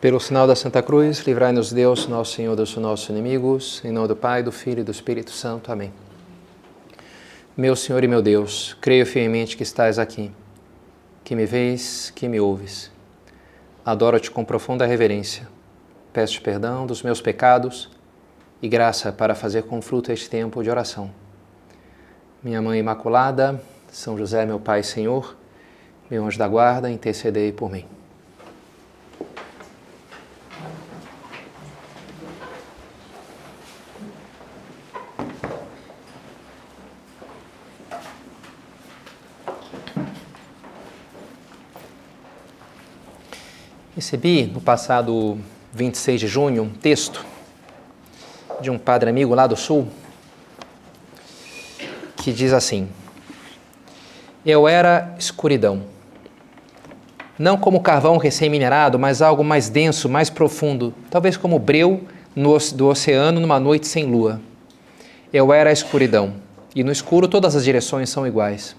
Pelo sinal da Santa Cruz, livrai-nos Deus, nosso Senhor, dos nossos inimigos, em nome do Pai, do Filho e do Espírito Santo. Amém. Meu Senhor e meu Deus, creio fielmente que estás aqui, que me vês, que me ouves. Adoro-te com profunda reverência. Peço-te perdão dos meus pecados e graça para fazer com fruto este tempo de oração. Minha Mãe Imaculada, São José, meu Pai e Senhor, meu anjo da guarda, intercedei por mim. Recebi no passado 26 de junho um texto de um padre amigo lá do Sul que diz assim: eu era escuridão, não como carvão recém-minerado, mas algo mais denso, mais profundo, talvez como o breu do oceano numa noite sem lua. Eu era a escuridão, e no escuro todas as direções são iguais.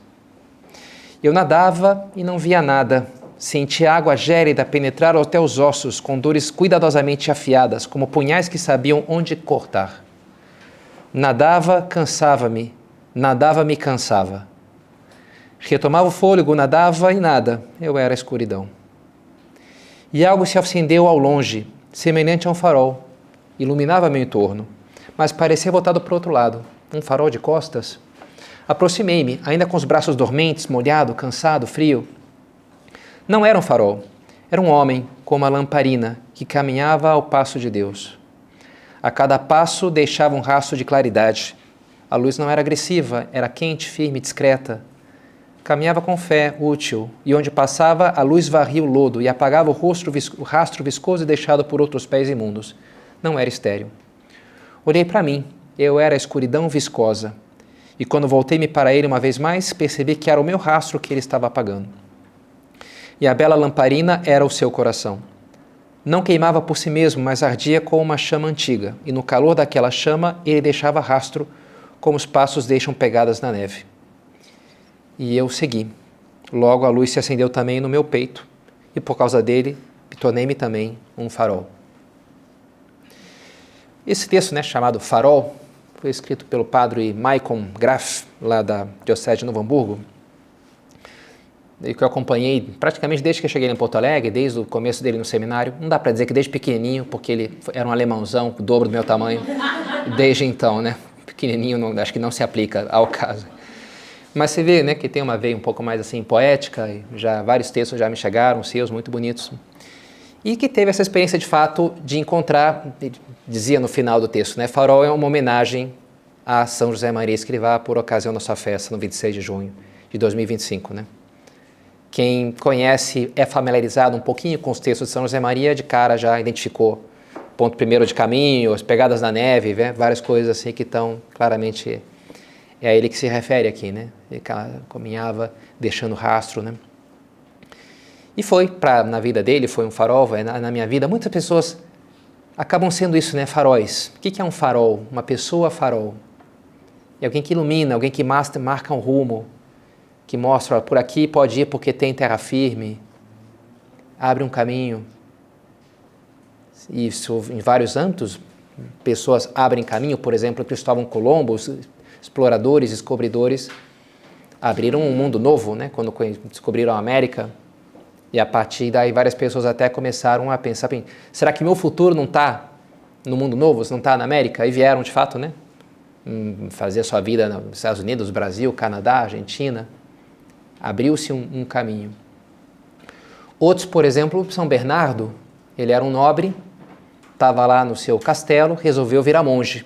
Eu nadava e não via nada. Senti a água gélida penetrar até os ossos, com dores cuidadosamente afiadas, como punhais que sabiam onde cortar. Nadava, cansava-me, nadava, me cansava. Retomava o fôlego, nadava e nada, eu era a escuridão. E algo se acendeu ao longe, semelhante a um farol, iluminava meu entorno, mas parecia voltado para o outro lado, um farol de costas. Aproximei-me, ainda com os braços dormentes, molhado, cansado, frio. Não era um farol, era um homem com uma lamparina que caminhava ao passo de Deus. A cada passo deixava um rastro de claridade. A luz não era agressiva, era quente, firme, discreta. Caminhava com fé, útil, e onde passava a luz varria o lodo e apagava o rastro viscoso deixado por outros pés imundos. Não era estéril. Olhei para mim, eu era a escuridão viscosa. E quando voltei-me para ele uma vez mais, percebi que era o meu rastro que ele estava apagando. E a bela lamparina era o seu coração. Não queimava por si mesmo, mas ardia com uma chama antiga, e no calor daquela chama ele deixava rastro, como os passos deixam pegadas na neve. E eu segui. Logo a luz se acendeu também no meu peito, e por causa dele, tornei-me também um farol. Esse texto, chamado Farol, foi escrito pelo padre Maicon Graf, lá da Diocese de Novo Hamburgo, que eu acompanhei praticamente desde que eu cheguei em Porto Alegre, desde o começo dele no seminário. Não dá para dizer que desde pequenininho, porque ele era um alemãozão, o dobro do meu tamanho, desde então, pequenininho, acho que não se aplica ao caso. Mas você vê, que tem uma veia um pouco mais assim poética, e já vários textos já me chegaram, seus muito bonitos, e que teve essa experiência de fato de encontrar, dizia no final do texto, Farol é uma homenagem a São José Maria Escrivá por ocasião da sua festa, no 26 de junho de 2025, Quem conhece, é familiarizado um pouquinho com os textos de São José Maria, de cara já identificou ponto primeiro de caminho, as pegadas na neve, várias coisas assim que estão claramente, é a ele que se refere aqui, Ele caminhava deixando rastro, E foi, na vida dele, foi um farol, na minha vida, muitas pessoas acabam sendo isso, faróis. O que é um farol? Uma pessoa farol. É alguém que ilumina, alguém que marca um rumo, que mostra, por aqui pode ir porque tem terra firme, abre um caminho. Isso em vários âmbitos, pessoas abrem caminho, por exemplo, Cristóvão Colombo, os exploradores, descobridores, abriram um mundo novo, quando descobriram a América, e a partir daí várias pessoas até começaram a pensar, será que meu futuro não está no mundo novo, não está na América? E vieram de fato, fazer sua vida nos Estados Unidos, Brasil, Canadá, Argentina. Abriu-se um caminho. Outros, por exemplo, São Bernardo, ele era um nobre, estava lá no seu castelo, resolveu virar monge.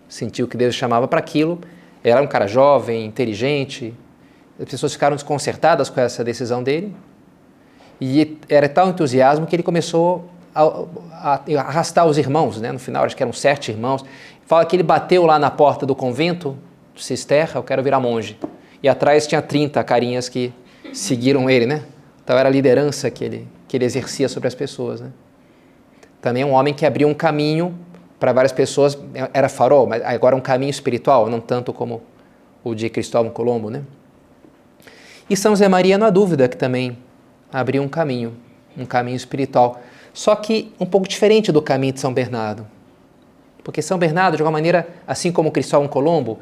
Sentiu que Deus chamava para aquilo, era um cara jovem, inteligente, as pessoas ficaram desconcertadas com essa decisão dele, e era tal entusiasmo que ele começou a arrastar os irmãos, no final acho que eram 7 irmãos, fala que ele bateu lá na porta do convento, Cisterra, eu quero virar monge. E atrás tinha 30 carinhas que seguiram ele, Então era a liderança que ele exercia sobre as pessoas, Também um homem que abriu um caminho para várias pessoas, era farol, mas agora um caminho espiritual, não tanto como o de Cristóvão Colombo, E São José Maria, não há dúvida que também abriu um caminho espiritual. Só que um pouco diferente do caminho de São Bernardo. Porque São Bernardo, de alguma maneira, assim como Cristóvão Colombo,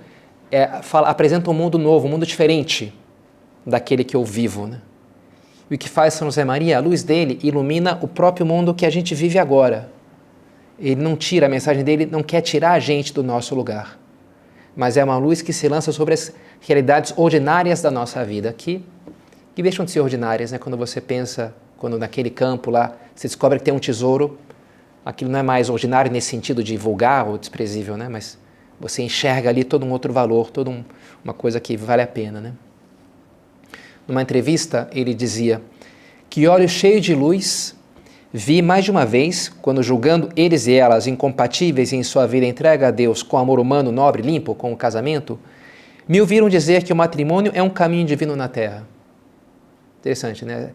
apresenta um mundo novo, um mundo diferente daquele que eu vivo, né? E o que faz São José Maria? A luz dele ilumina o próprio mundo que a gente vive agora. Ele não tira, a mensagem dele não quer tirar a gente do nosso lugar, mas é uma luz que se lança sobre as realidades ordinárias da nossa vida, que deixam de ser ordinárias, né? Quando você pensa, quando naquele campo lá, você descobre que tem um tesouro, aquilo não é mais ordinário nesse sentido de vulgar ou desprezível, né? Mas você enxerga ali todo um outro valor, toda uma coisa que vale a pena, né? Numa entrevista, ele dizia: que olhos cheios de luz vi mais de uma vez, quando julgando eles e elas incompatíveis em sua vida entrega a Deus com amor humano, nobre, limpo, com o casamento, me ouviram dizer que o matrimônio é um caminho divino na terra. Interessante, né?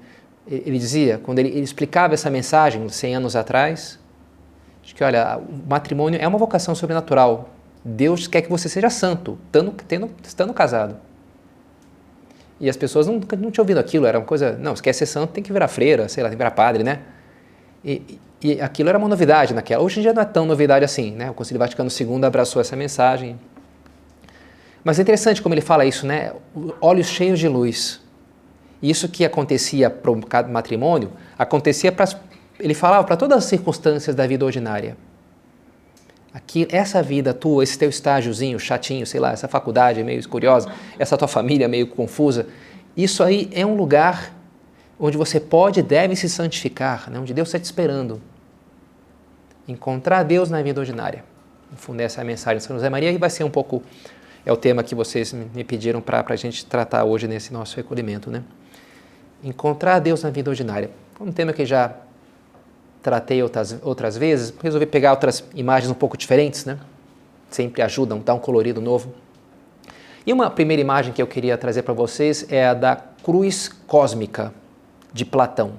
Ele dizia, quando ele explicava essa mensagem 100 anos atrás, de que, olha, o matrimônio é uma vocação sobrenatural. Deus quer que você seja santo, estando casado. E as pessoas não tinham ouvido aquilo, era uma coisa, não, se quer ser santo tem que virar freira, sei lá, tem que virar padre, né? E aquilo era uma novidade naquela. Hoje em dia não é tão novidade assim, né? O Concílio Vaticano II abraçou essa mensagem. Mas é interessante como ele fala isso, né? Olhos cheios de luz. Isso que acontecia para o matrimônio, acontecia ele falava para todas as circunstâncias da vida ordinária. Aqui, essa vida tua, esse teu estágiozinho chatinho, sei lá, essa faculdade meio curiosa, essa tua família meio confusa, isso aí é um lugar onde você pode e deve se santificar, né? Onde Deus está te esperando. Encontrar Deus na vida ordinária. No fundo, essa é a mensagem de São José Maria e vai ser um pouco, é o tema que vocês me pediram para a gente tratar hoje nesse nosso recolhimento, né? Encontrar Deus na vida ordinária. Um tema que já tratei outras vezes, resolvi pegar outras imagens um pouco diferentes, né? Sempre ajudam, dá um colorido novo. E uma primeira imagem que eu queria trazer para vocês é a da cruz cósmica de Platão.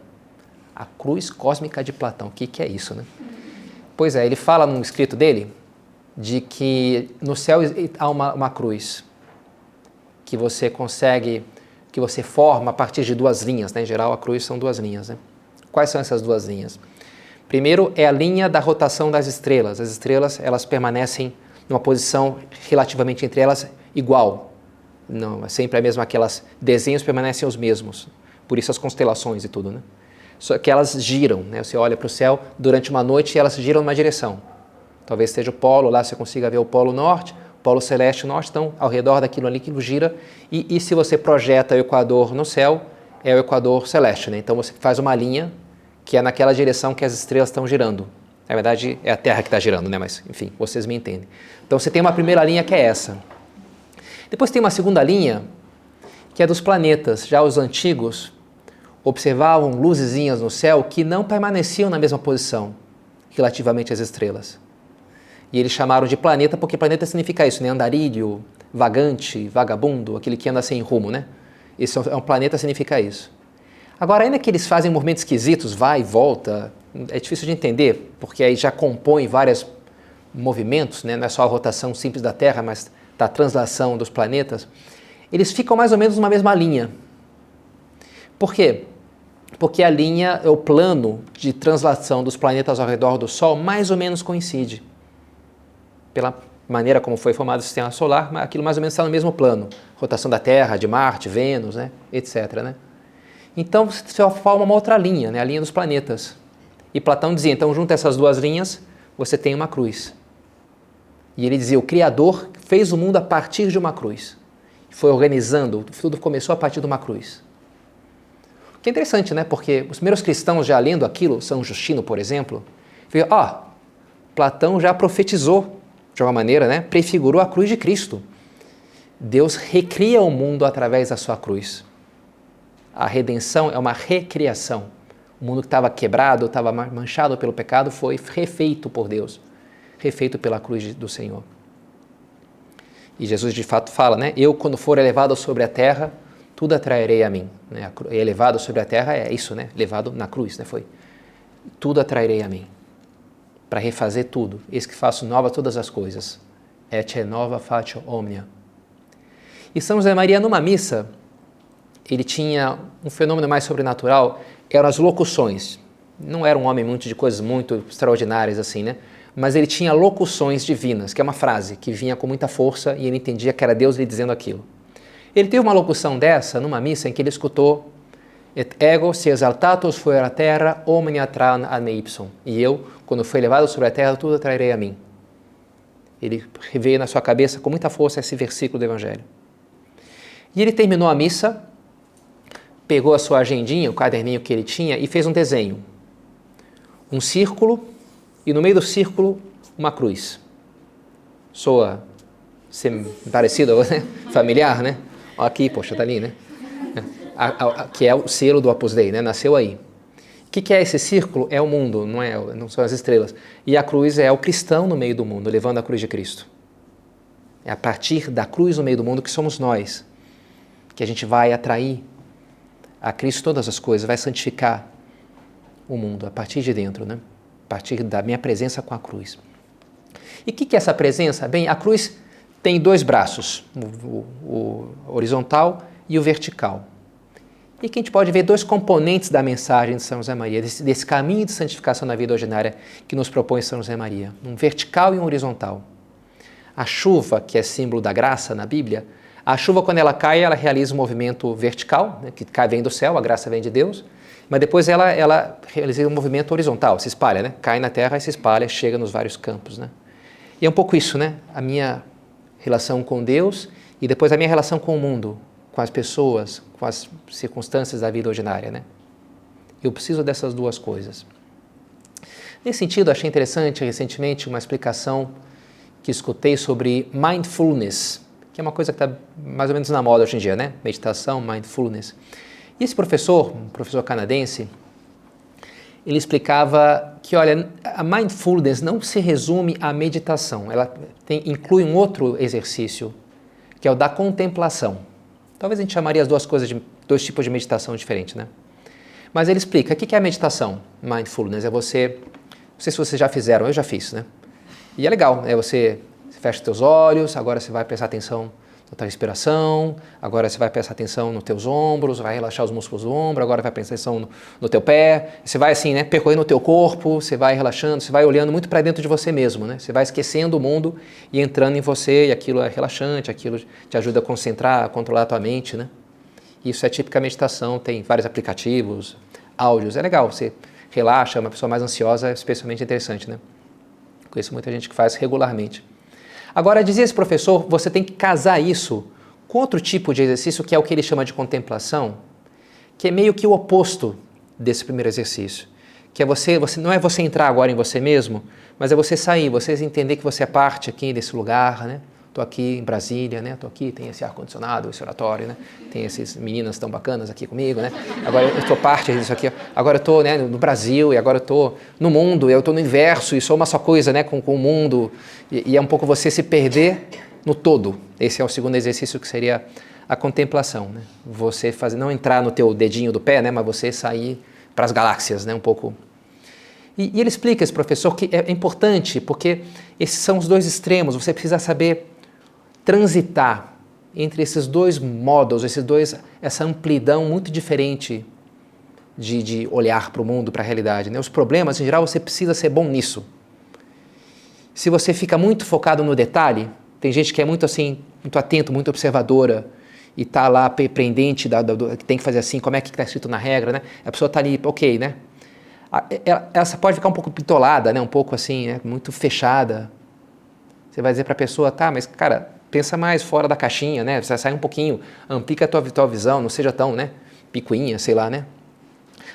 A cruz cósmica de Platão, o que é isso, né? Pois é, ele fala num escrito dele de que no céu há uma cruz que você consegue, que você forma a partir de duas linhas, né? Em geral, a cruz são duas linhas, né? Quais são essas duas linhas? Primeiro é a linha da rotação das estrelas. As estrelas, elas permanecem numa posição relativamente entre elas igual. Não, é sempre a mesma, aquelas desenhos permanecem os mesmos. Por isso as constelações e tudo, né? Só que elas giram, né? Você olha para o céu durante uma noite e elas giram numa direção. Talvez esteja o polo lá, você consiga ver o polo norte, o polo celeste norte, então ao redor daquilo ali, aquilo gira. E se você projeta o equador no céu, é o equador celeste, né? Então você faz uma linha que é naquela direção que as estrelas estão girando. Na verdade, é a Terra que está girando, né? Mas, enfim, vocês me entendem. Então, você tem uma primeira linha que é essa. Depois tem uma segunda linha, que é dos planetas. Já os antigos observavam luzezinhas no céu que não permaneciam na mesma posição, relativamente às estrelas. E eles chamaram de planeta porque planeta significa isso, né? Andarilho, vagante, vagabundo, aquele que anda sem rumo, né? Esse é um planeta, significa isso. Agora, ainda que eles fazem movimentos esquisitos, vai e volta, é difícil de entender, porque aí já compõe vários movimentos, né? Não é só a rotação simples da Terra, mas da translação dos planetas. Eles ficam mais ou menos numa mesma linha. Por quê? Porque a linha, o plano de translação dos planetas ao redor do Sol mais ou menos coincide. Pela maneira como foi formado o sistema solar, mas aquilo mais ou menos está no mesmo plano. Rotação da Terra, de Marte, Vênus, né? Etc., né? Então, você forma uma outra linha, né? A linha dos planetas. E Platão dizia, então, junto a essas duas linhas, você tem uma cruz. E ele dizia, o Criador fez o mundo a partir de uma cruz. Foi organizando, tudo começou a partir de uma cruz. O que é interessante, né? Porque os primeiros cristãos já lendo aquilo, São Justino, por exemplo, viram, Platão já profetizou, de alguma maneira, né? Prefigurou a cruz de Cristo. Deus recria o mundo através da sua cruz. A redenção é uma recriação. O mundo que estava quebrado, estava manchado pelo pecado, foi refeito por Deus, refeito pela cruz do Senhor. E Jesus de fato fala, né? Eu, quando for elevado sobre a terra, tudo atrairei a mim. Né? Elevado sobre a terra é isso, né? Levado na cruz, né? Foi. Tudo atrairei a mim. Para refazer tudo. Eis que faço nova todas as coisas. Et nova facio omnia. E São José Maria, numa missa, ele tinha um fenômeno mais sobrenatural, eram as locuções. Não era um homem muito de coisas muito extraordinárias assim, né? Mas ele tinha locuções divinas, que é uma frase que vinha com muita força e ele entendia que era Deus lhe dizendo aquilo. Ele teve uma locução dessa numa missa em que ele escutou Et ego se exaltatus fuera terra, omnia traen ad me ipsum. E eu, quando fui elevado sobre a terra, tudo atrairei a mim. Ele veio na sua cabeça com muita força esse versículo do Evangelho. E ele terminou a missa, pegou a sua agendinha, o caderninho que ele tinha, e fez um desenho. Um círculo, e no meio do círculo, uma cruz. Soa parecido, né? Familiar, né? Aqui, poxa, tá ali, né? Que é o selo do Opus Dei, né? Nasceu aí. O que é esse círculo? É o mundo, não são as estrelas. E a cruz é o cristão no meio do mundo, levando a cruz de Cristo. É a partir da cruz no meio do mundo que somos nós, que a gente vai atrair a Cristo todas as coisas, vai santificar o mundo a partir de dentro, né? A partir da minha presença com a cruz. E o que é essa presença? Bem, a cruz tem dois braços, o horizontal e o vertical. E que a gente pode ver dois componentes da mensagem de São José Maria, desse caminho de santificação na vida ordinária que nos propõe São José Maria, um vertical e um horizontal. A chuva, que é símbolo da graça na Bíblia, a chuva quando ela cai, ela realiza um movimento vertical, né, que vem do céu, a graça vem de Deus, mas depois ela realiza um movimento horizontal, se espalha, né? Cai na terra e se espalha, chega nos vários campos, né? E é um pouco isso, né? A minha relação com Deus e depois a minha relação com o mundo, com as pessoas, com as circunstâncias da vida ordinária, né? Eu preciso dessas duas coisas. Nesse sentido, achei interessante recentemente uma explicação que escutei sobre mindfulness, que é uma coisa que está mais ou menos na moda hoje em dia, né? Meditação, mindfulness. E esse professor, um professor canadense, ele explicava que, olha, a mindfulness não se resume à meditação, ela inclui um outro exercício, que é o da contemplação. Talvez a gente chamaria as duas coisas de dois tipos de meditação diferentes, né? Mas ele explica, o que é a meditação? Mindfulness é você, não sei se vocês já fizeram, eu já fiz, né? E é legal, você fecha os teus olhos, agora você vai prestar atenção na tua respiração, agora você vai prestar atenção nos teus ombros, vai relaxar os músculos do ombro, agora vai prestar atenção no teu pé, você vai assim, né, percorrendo o teu corpo, você vai relaxando, você vai olhando muito para dentro de você mesmo, né? Você vai esquecendo o mundo e entrando em você, e aquilo é relaxante, aquilo te ajuda a concentrar, a controlar a tua mente, né? Isso é típica meditação, tem vários aplicativos, áudios, é legal, você relaxa, uma pessoa mais ansiosa é especialmente interessante, né? Conheço muita gente que faz regularmente. Agora, dizia esse professor, você tem que casar isso com outro tipo de exercício, que é o que ele chama de contemplação, que é meio que o oposto desse primeiro exercício. Que é você não é você entrar agora em você mesmo, mas é você sair, você entender que você é parte aqui desse lugar, né? Estou aqui em Brasília, né? Estou aqui, tem esse ar-condicionado, esse oratório, né? Tem essas meninas tão bacanas aqui comigo, né? Agora eu estou parte disso aqui. Agora eu estou, né, no Brasil, e agora eu estou no mundo, eu estou no universo, e sou uma só coisa, né, com o mundo. E é um pouco você se perder no todo. Esse é o segundo exercício, que seria a contemplação, né? Você não entrar no teu dedinho do pé, né? Mas você sair para as galáxias, né? Um pouco. E ele explica, esse professor, que é importante, porque esses são os dois extremos, você precisa saber transitar entre esses dois modos, essa amplidão muito diferente de olhar para o mundo, para a realidade, né? Os problemas, em geral, você precisa ser bom nisso. Se você fica muito focado no detalhe, tem gente que é muito assim, muito atento, muito observadora, e está lá pendente, que tem que fazer assim, como é que está escrito na regra, né? A pessoa está ali, ok, né? Ela pode ficar um pouco bitolada, né? Um pouco assim, né? Muito fechada. Você vai dizer para a pessoa, tá, mas cara, pensa mais fora da caixinha, né? Você sai um pouquinho, amplifica a tua visão, não seja tão, né, picuinha, sei lá, né?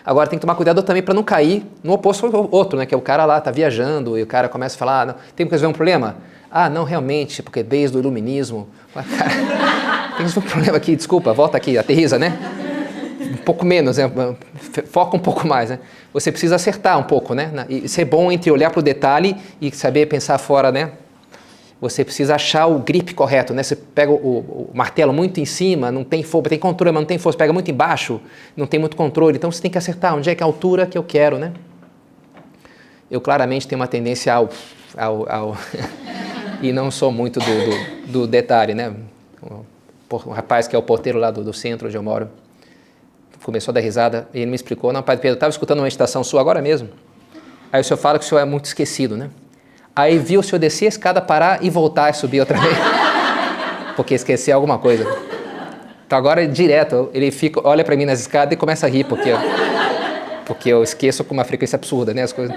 Agora tem que tomar cuidado também para não cair no oposto ao outro, né? Que é o cara lá, tá viajando e o cara começa a falar, não, tem que resolver um problema? Ah, não, realmente, porque desde o iluminismo... Cara, tem que resolver um problema aqui, desculpa, volta aqui, aterriza, né? Um pouco menos, né? Foca um pouco mais, né? Você precisa acertar um pouco, né? E ser bom entre olhar para o detalhe e saber pensar fora, né? Você precisa achar o grip correto, né? Você pega o martelo muito em cima, não tem força, tem controle, mas não tem força, pega muito embaixo, não tem muito controle, então você tem que acertar onde é que é a altura que eu quero, né? Eu claramente tenho uma tendência ao e não sou muito do detalhe, né? O rapaz que é o porteiro lá do centro onde eu moro, começou a dar risada e ele me explicou, não, Padre Pedro, eu estava escutando uma meditação sua agora mesmo. Aí o senhor fala que o senhor é muito esquecido, né? Aí viu o senhor descer a escada, parar e voltar e subir outra vez. Porque esqueceu alguma coisa. Então agora, direto, ele fica, olha para mim nas escadas e começa a rir, porque eu esqueço com uma frequência absurda, né, as coisas.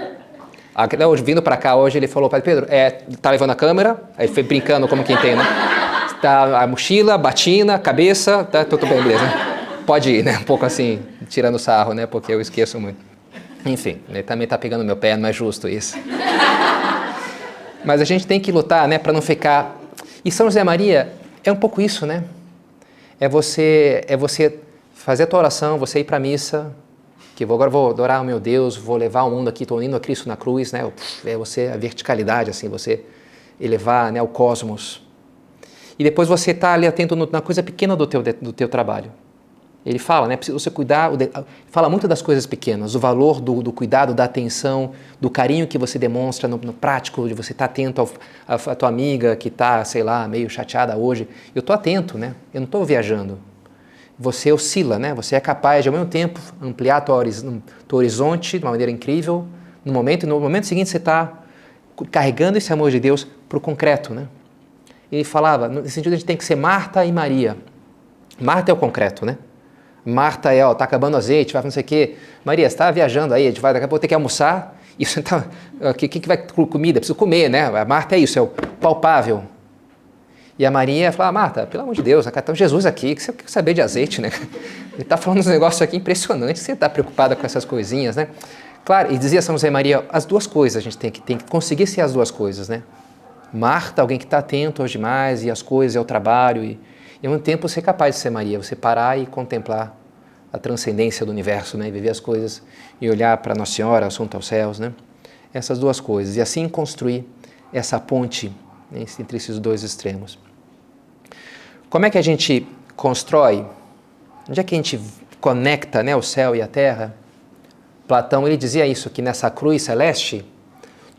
Vindo para cá hoje, ele falou, Padre Pedro, tá levando a câmera? Aí ele foi brincando como quem tem, né? Tá a mochila, batina, cabeça, tá tudo bem, beleza. Pode ir, né? Um pouco assim, tirando sarro, né? Porque eu esqueço muito. Enfim, ele também tá pegando meu pé, não é justo isso. Mas a gente tem que lutar, né, para não ficar... E São José Maria é um pouco isso, né? É você fazer a tua oração, você ir para a missa, que agora vou adorar o meu Deus, vou levar o mundo aqui, estou indo a Cristo na cruz, né? É você, a verticalidade, assim, você elevar, né, o cosmos. E depois você está ali atento na coisa pequena do teu trabalho. Ele fala, né? Precisa você cuidar, fala muito das coisas pequenas, o valor do cuidado, da atenção, do carinho que você demonstra no prático, de você estar atento à tua amiga que está, sei lá, meio chateada hoje. Eu estou atento, né? Eu não estou viajando. Você oscila, né? Você é capaz de, ao mesmo tempo, ampliar teu horizonte de uma maneira incrível. No momento seguinte, você está carregando esse amor de Deus para o concreto, né? Ele falava, nesse sentido, a gente tem que ser Marta e Maria. Marta é o concreto, né? Marta tá acabando o azeite, vai não sei o quê. Maria, você está viajando aí, a gente vai daqui a pouco ter que almoçar. E você tá, que vai com comida? Preciso comer, né? A Marta é isso, é o palpável. E a Maria fala, Marta, pelo amor de Deus, está o Jesus aqui, que você quer saber de azeite, né? Ele está falando uns negócios aqui impressionantes, você está preocupada com essas coisinhas, né? Claro, e dizia São José Maria, as duas coisas, a gente tem que conseguir ser as duas coisas, né? Marta, alguém que está atento aos demais, e às coisas, e ao trabalho, e ao mesmo tempo ser capaz de ser Maria, você parar e contemplar a transcendência do universo, né? E viver as coisas e olhar para Nossa Senhora, assunto aos céus, né? Essas duas coisas, e assim construir essa ponte, né, entre esses dois extremos. Como é que a gente constrói? Onde é que a gente conecta, né, o céu e a terra? Platão ele dizia isso, que nessa cruz celeste,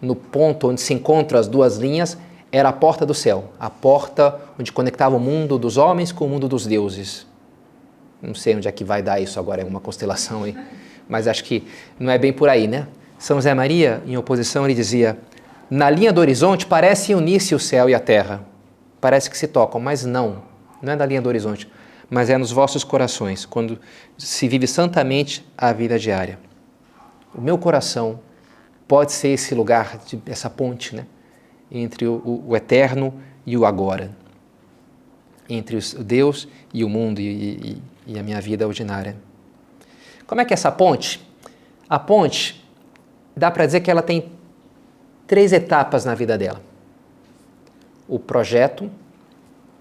no ponto onde se encontram as duas linhas, era a porta do céu, a porta onde conectava o mundo dos homens com o mundo dos deuses. Não sei onde é que vai dar isso agora, é uma constelação aí, mas acho que não é bem por aí, né? São José Maria, em oposição, ele dizia, na linha do horizonte parece unir-se o céu e a terra, parece que se tocam, mas não é na linha do horizonte, mas é nos vossos corações, quando se vive santamente a vida diária. O meu coração pode ser esse lugar, essa ponte, né, entre o eterno e o agora, entre o Deus e o mundo e a minha vida ordinária. Como é que é essa ponte? A ponte, dá para dizer que ela tem 3 etapas na vida dela. O projeto,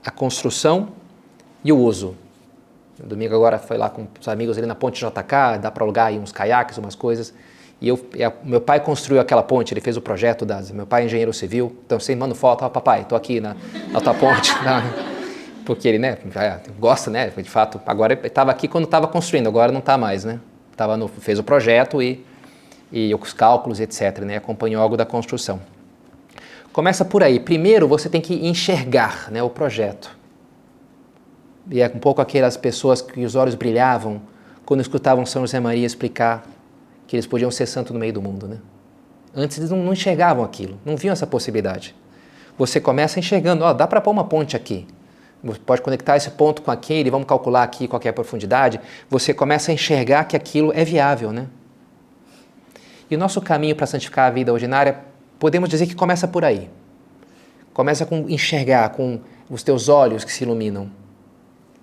a construção e o uso. No domingo agora foi lá com os amigos ali na ponte JK, dá para alugar aí uns caiaques, umas coisas. E meu pai construiu aquela ponte, ele fez o projeto meu pai é engenheiro civil, então sempre mando foto, papai, estou aqui na tua ponte. Porque ele, né, gosta, né, de fato. Agora ele estava aqui quando estava construindo, agora não está mais, né. Fez o projeto e os cálculos, etc., né, acompanhou algo da construção. Começa por aí. Primeiro você tem que enxergar, né, o projeto. E é um pouco aquelas pessoas que os olhos brilhavam quando escutavam São José Maria explicar que eles podiam ser santos no meio do mundo, né? Antes eles não enxergavam aquilo, não viam essa possibilidade. Você começa enxergando, dá para pôr uma ponte aqui. Você pode conectar esse ponto com aquele, vamos calcular aqui qual que é a profundidade. Você começa a enxergar que aquilo é viável, né? E o nosso caminho para santificar a vida ordinária, podemos dizer que começa por aí. Começa com enxergar, com os teus olhos que se iluminam.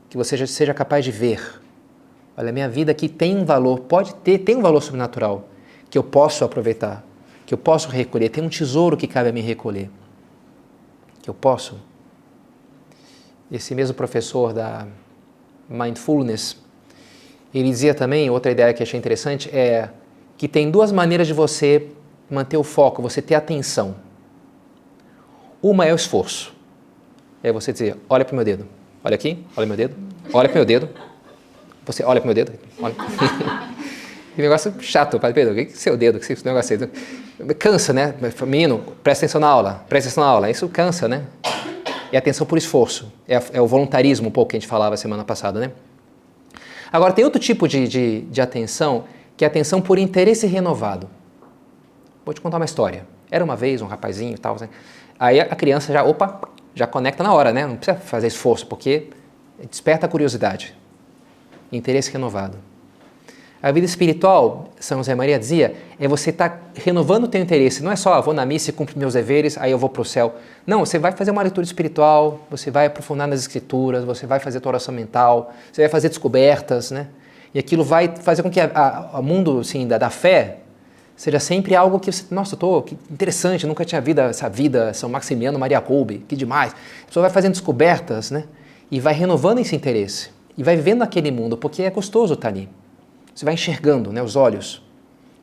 Que você seja capaz de ver. Olha, a minha vida aqui tem um valor, tem um valor sobrenatural, que eu posso aproveitar, que eu posso recolher. Tem um tesouro que cabe a mim recolher. Que eu posso. Esse mesmo professor da Mindfulness, ele dizia também, outra ideia que achei interessante, é que tem 2 maneiras de você manter o foco, você ter atenção. Uma é o esforço. É você dizer, olha para o meu dedo. Olha aqui, olha meu dedo. Olha para o meu dedo. Você olha para o meu dedo. Olha. Que negócio chato, Padre Pedro. O que é seu dedo? Que esse negócio aí? Cansa, né? Menino, presta atenção na aula. Presta atenção na aula. Isso cansa, né? É atenção por esforço. É o voluntarismo um pouco que a gente falava semana passada, né? Agora, tem outro tipo de atenção, que é atenção por interesse renovado. Vou te contar uma história. Era uma vez um rapazinho e tal, né? Aí a criança já conecta na hora, né? Não precisa fazer esforço, porque desperta a curiosidade. Interesse renovado. A vida espiritual, São José Maria dizia, é você estar renovando o teu interesse. Não é só, vou na missa e cumpro meus deveres, aí eu vou para o céu. Não, você vai fazer uma leitura espiritual, você vai aprofundar nas escrituras, você vai fazer a tua oração mental, você vai fazer descobertas, né? E aquilo vai fazer com que o mundo assim, da fé seja sempre algo que você, nossa, que interessante, nunca tinha visto essa vida, São Maximiano Maria Kolbe, que demais. A pessoa vai fazendo descobertas, né? E vai renovando esse interesse. E vai vivendo naquele mundo, porque é gostoso estar ali. Você vai enxergando, né, os olhos.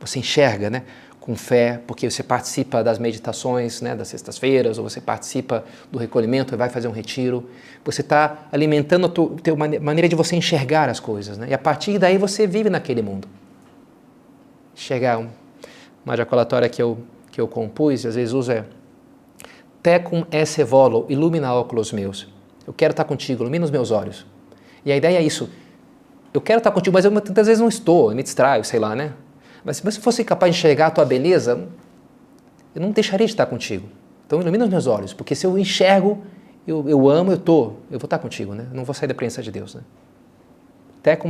Você enxerga, né, com fé, porque você participa das meditações, né, das sextas-feiras, ou você participa do recolhimento e vai fazer um retiro. Você está alimentando a maneira de você enxergar as coisas, né? E a partir daí você vive naquele mundo. Enxergar uma ejaculatória que eu compus, às vezes uso Tecum esse volo, illumina óculos meus. Eu quero estar contigo, ilumina os meus olhos. E a ideia é isso. Eu quero estar contigo, mas eu muitas vezes não estou, eu me distraio, sei lá, né? Mas se você fosse capaz de enxergar a tua beleza, eu não deixaria de estar contigo. Então ilumina os meus olhos, porque se eu enxergo, eu amo, eu vou estar contigo, né? Eu não vou sair da presença de Deus, né?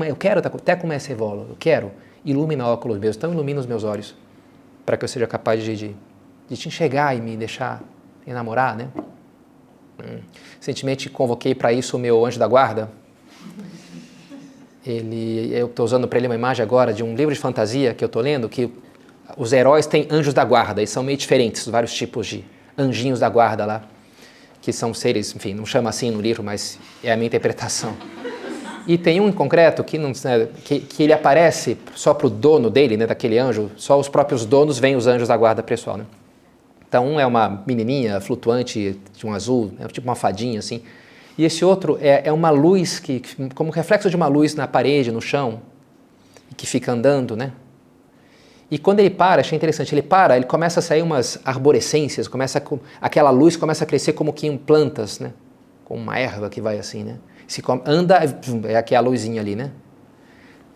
Eu quero estar contigo, Tecum esse volo, eu quero iluminar óculos meus, então ilumina os meus olhos, para que eu seja capaz de te enxergar e me deixar enamorar, né? Recentemente convoquei para isso o meu anjo da guarda. Eu estou usando para ele uma imagem agora de um livro de fantasia que eu estou lendo, que os heróis têm anjos da guarda, e são meio diferentes, vários tipos de anjinhos da guarda lá, que são seres, enfim, não chama assim no livro, mas é a minha interpretação. E tem um em concreto que ele aparece só para o dono dele, né, daquele anjo, só os próprios donos veem os anjos da guarda pessoal, né? Então um é uma menininha flutuante de um azul, é tipo uma fadinha assim, e esse outro é uma luz, como reflexo de uma luz na parede, no chão, que fica andando, né? E quando ele para, achei interessante, ele começa a sair umas arborescências, aquela luz começa a crescer como que em plantas, né? Como uma erva que vai assim, né? Se anda, é aquela luzinha ali, né?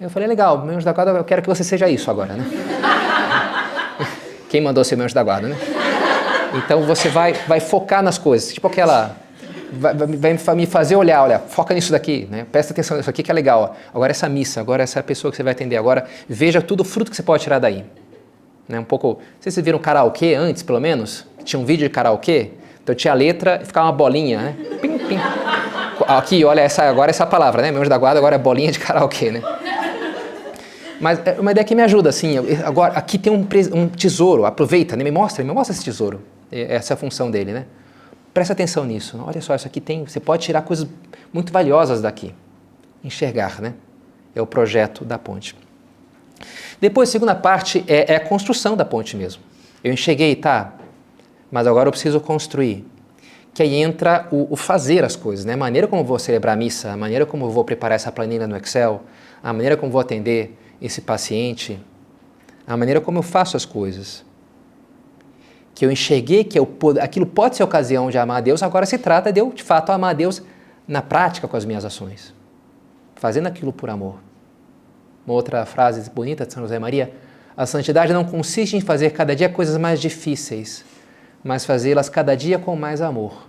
Eu falei, legal, meu anjo da guarda, eu quero que você seja isso agora, né? Quem mandou ser meu anjo da guarda, né? Então você vai focar nas coisas, tipo aquela... Vai me fazer olhar, olha, foca nisso daqui, né? Presta atenção nisso aqui que é legal. Ó. Agora essa missa, agora essa pessoa que você vai atender, agora veja tudo o fruto que você pode tirar daí. Né? Um pouco, não sei se vocês viram karaokê antes, pelo menos, tinha um vídeo de karaokê, então tinha a letra e ficava uma bolinha, né? Pim, pim. Aqui, olha, agora essa palavra, né? Meu anjo da guarda agora é bolinha de karaokê, né? Mas é uma ideia que me ajuda, assim, agora aqui tem um tesouro, aproveita, né? Me mostra esse tesouro, essa é a função dele, né? Presta atenção nisso. Olha só, isso aqui você pode tirar coisas muito valiosas daqui. Enxergar, né? É o projeto da ponte. Depois, a segunda parte é a construção da ponte mesmo. Eu enxerguei, tá, mas agora eu preciso construir. Que aí entra o fazer as coisas, né? A maneira como eu vou celebrar a missa, a maneira como eu vou preparar essa planilha no Excel, a maneira como eu vou atender esse paciente, a maneira como eu faço as coisas. Que eu enxerguei que aquilo pode ser ocasião de amar a Deus, agora se trata de eu, de fato, amar a Deus na prática com as minhas ações, fazendo aquilo por amor. Uma outra frase bonita de São José Maria, a santidade não consiste em fazer cada dia coisas mais difíceis, mas fazê-las cada dia com mais amor.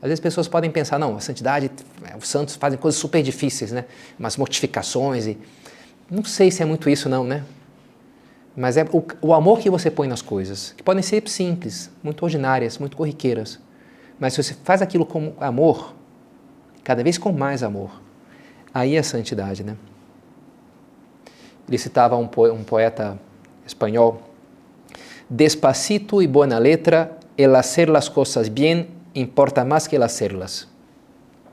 Às vezes as pessoas podem pensar, não, a santidade, os santos fazem coisas super difíceis, né? Umas mortificações, não sei se é muito isso não, né? Mas é o amor que você põe nas coisas, que podem ser simples, muito ordinárias, muito corriqueiras. Mas se você faz aquilo com amor, cada vez com mais amor, aí é santidade, né? Ele citava um poeta espanhol, despacito y buena letra, el hacer las cosas bien importa más que el hacerlas.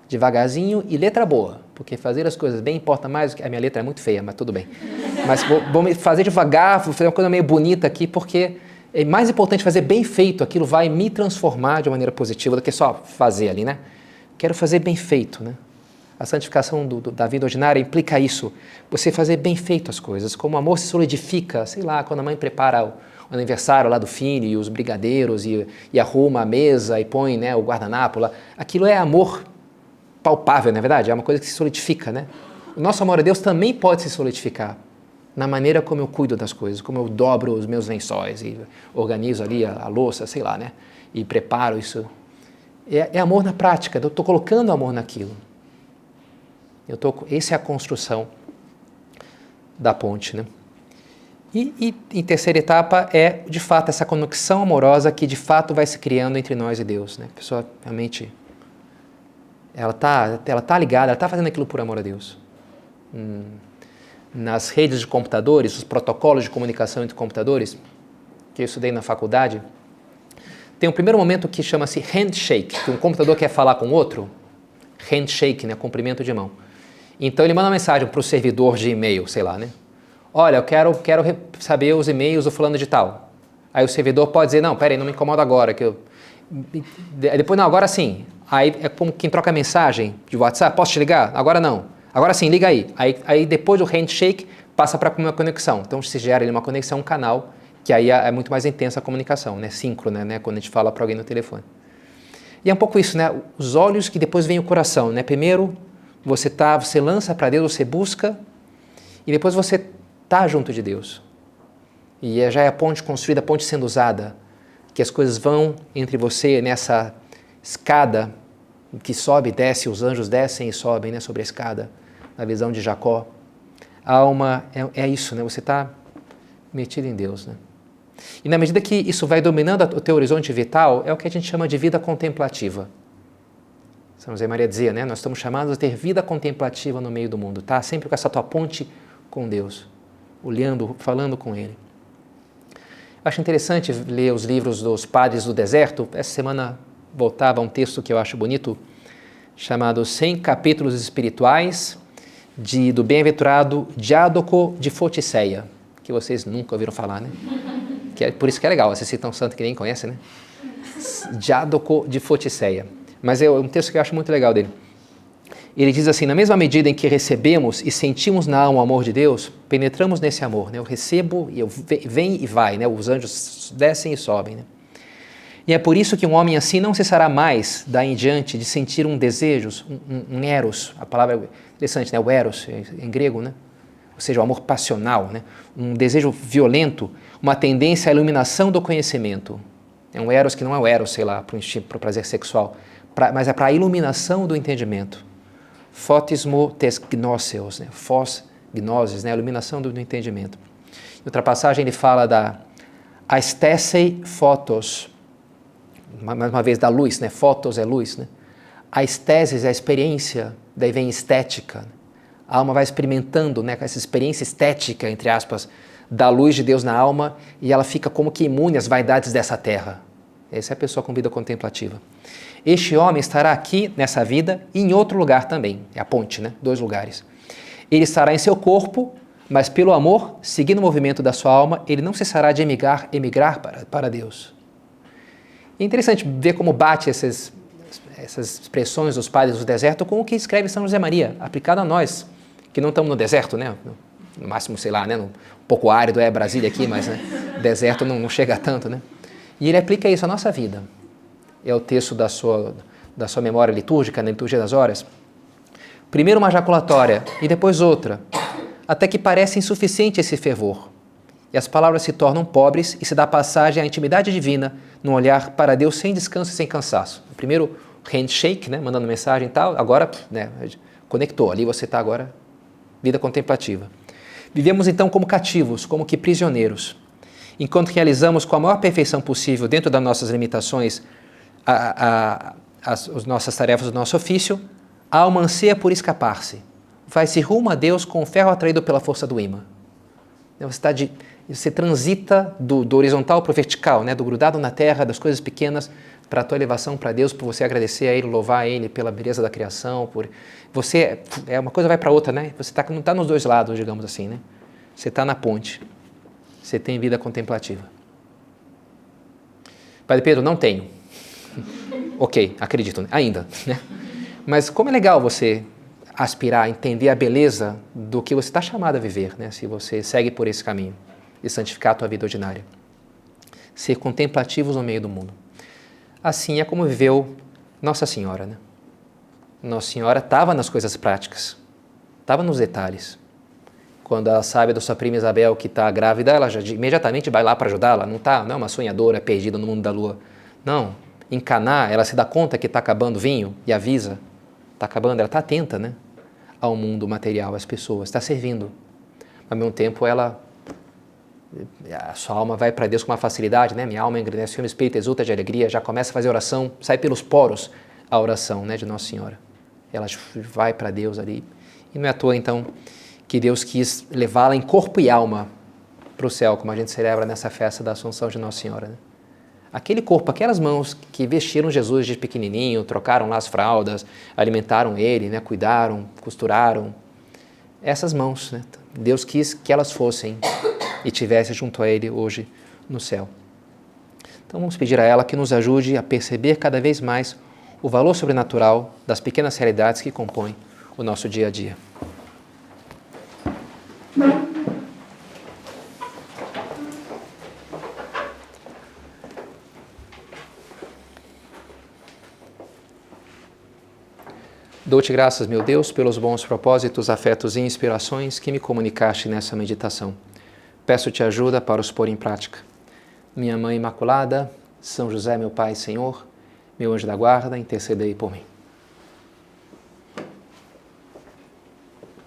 Devagarzinho e letra boa, porque fazer as coisas bem importa mais do que... A minha letra é muito feia, mas tudo bem. Mas vou fazer devagar, vou fazer uma coisa meio bonita aqui, porque é mais importante fazer bem feito, aquilo vai me transformar de uma maneira positiva do que só fazer ali, né? Quero fazer bem feito, né? A santificação da vida ordinária implica isso, você fazer bem feito as coisas, como o amor se solidifica, sei lá, quando a mãe prepara o aniversário lá do filho e os brigadeiros e arruma a mesa e põe, né, o guardanapo lá, aquilo é amor palpável, não é verdade? É uma coisa que se solidifica, né? o nosso amor a Deus também pode se solidificar na maneira como eu cuido das coisas, como eu dobro os meus lençóis e organizo ali a louça, sei lá, né? E preparo isso. É amor na prática, eu estou colocando amor naquilo. Essa é a construção da ponte, né? E em terceira etapa é, de fato, essa conexão amorosa que, de fato, vai se criando entre nós e Deus, né? A pessoa realmente, ela tá ligada, ela está fazendo aquilo por amor a Deus. Nas redes de computadores, os protocolos de comunicação entre computadores, que eu estudei na faculdade, tem um primeiro momento que chama-se handshake, que um computador quer falar com o outro, handshake, né? Cumprimento de mão. Então ele manda uma mensagem para o servidor de e-mail, sei lá, né? Olha, eu quero saber os e-mails do fulano de tal. Aí o servidor pode dizer, não, peraí, não me incomoda agora. Depois, não, agora sim. Aí é como quem troca mensagem de WhatsApp, posso te ligar? Agora não. Agora sim, liga aí. Aí depois do handshake, passa para uma conexão. Então se gera ali uma conexão, um canal, que aí é muito mais intensa a comunicação, né? Síncrona, né? Quando a gente fala para alguém no telefone. E é um pouco isso, né? Os olhos que depois vem o coração, né? Primeiro você lança para Deus, você busca, e depois você está junto de Deus. E já é a ponte construída, a ponte sendo usada, que as coisas vão entre você nessa escada que sobe e desce, os anjos descem e sobem, né, sobre a escada, na visão de Jacó. A alma é isso, né? Você está metido em Deus, né? E na medida que isso vai dominando o teu horizonte vital, é o que a gente chama de vida contemplativa. São José Maria dizia, né? Nós estamos chamados a ter vida contemplativa no meio do mundo, tá? Sempre com essa tua ponte com Deus, olhando, falando com Ele. Eu acho interessante ler os livros dos padres do deserto. Essa semana voltava um texto que eu acho bonito, chamado 100 Capítulos Espirituais, do bem-aventurado Diádoco de Foticeia, que vocês nunca ouviram falar, né? Por isso que é legal, você cita um santo que nem conhece, né? Diádoco de Foticeia. Mas é um texto que eu acho muito legal dele. Ele diz assim, na mesma medida em que recebemos e sentimos na alma o amor de Deus, penetramos nesse amor, né? Eu recebo e vem e vai, né? Os anjos descem e sobem, né? E é por isso que um homem assim não cessará mais, daí em diante, de sentir um desejo, um eros, a palavra é interessante, né? O eros, em grego, né? Ou seja, o amor passional, né? Um desejo violento, uma tendência à iluminação do conhecimento. É um eros que não é o eros, sei lá, para o prazer sexual, mas é para a iluminação do entendimento. Photismo tes gnoseos, né? Phos gnosis, né? A iluminação do entendimento. Em outra passagem ele fala da aesthesei photos, mais uma vez da luz, né? Photos é luz, né? A estesis é a experiência, daí vem estética. A alma vai experimentando, né, com essa experiência estética, entre aspas, da luz de Deus na alma, e ela fica como que imune às vaidades dessa terra. Essa é a pessoa com vida contemplativa. Este homem estará aqui nessa vida e em outro lugar também. É a ponte, né? 2 lugares. Ele estará em seu corpo, mas pelo amor, seguindo o movimento da sua alma, ele não cessará de emigrar para Deus. É interessante ver como bate essas expressões dos padres do deserto com o que escreve São José Maria, aplicado a nós, que não estamos no deserto, né? No máximo, sei lá, né? Um pouco árido é Brasília aqui, mas né? Deserto não chega tanto, né? E ele aplica isso à nossa vida. É o texto da sua memória litúrgica, na liturgia das horas. Primeiro uma jaculatória e depois outra, até que parece insuficiente esse fervor. E as palavras se tornam pobres e se dá passagem à intimidade divina, num olhar para Deus sem descanso e sem cansaço. Primeiro handshake, né, mandando mensagem e tal, agora, né, conectou, ali você está agora, vida contemplativa. Vivemos então como cativos, como que prisioneiros. Enquanto realizamos com a maior perfeição possível, dentro das nossas limitações, as nossas tarefas do nosso ofício, a alma anseia por escapar-se. Vai-se rumo a Deus com o ferro atraído pela força do ímã. Você transita do horizontal para o vertical, né? Do grudado na terra, das coisas pequenas, para a tua elevação para Deus, por você agradecer a Ele, louvar a Ele pela beleza da criação. Uma coisa vai para a outra, né? Você não está nos dois lados, digamos assim, né? Você está na ponte. Você tem vida contemplativa. Padre Pedro, não tenho. Ok, acredito, né? Ainda, né? Mas como é legal você aspirar a entender a beleza do que você está chamado a viver, né? Se você segue por esse caminho de santificar a tua vida ordinária. Ser contemplativos no meio do mundo. Assim é como viveu Nossa Senhora, né? Nossa Senhora estava nas coisas práticas. Estava nos detalhes. Quando ela sabe da sua prima Isabel que está grávida, ela já imediatamente vai lá para ajudá-la. Não é uma sonhadora perdida no mundo da lua. Não. Em Caná, ela se dá conta que está acabando o vinho e avisa. Está acabando, ela está atenta, né, ao mundo material, às pessoas, está servindo. Ao mesmo tempo, a sua alma vai para Deus com uma facilidade, né? Minha alma engrandece o meu espírito, exulta de alegria, já começa a fazer oração, sai pelos poros a oração, né, de Nossa Senhora. Ela vai para Deus ali. E não é à toa, então, que Deus quis levá-la em corpo e alma para o céu, como a gente celebra nessa festa da Assunção de Nossa Senhora, né? Aquele corpo, aquelas mãos que vestiram Jesus de pequenininho, trocaram lá as fraldas, alimentaram ele, né, cuidaram, costuraram. Essas mãos, né, Deus quis que elas fossem e tivessem junto a ele hoje no céu. Então vamos pedir a ela que nos ajude a perceber cada vez mais o valor sobrenatural das pequenas realidades que compõem o nosso dia a dia. Dou-te graças, meu Deus, pelos bons propósitos, afetos e inspirações que me comunicaste nessa meditação. Peço-te ajuda para os pôr em prática. Minha Mãe Imaculada, São José, meu Pai e Senhor, meu anjo da guarda, intercedei por mim.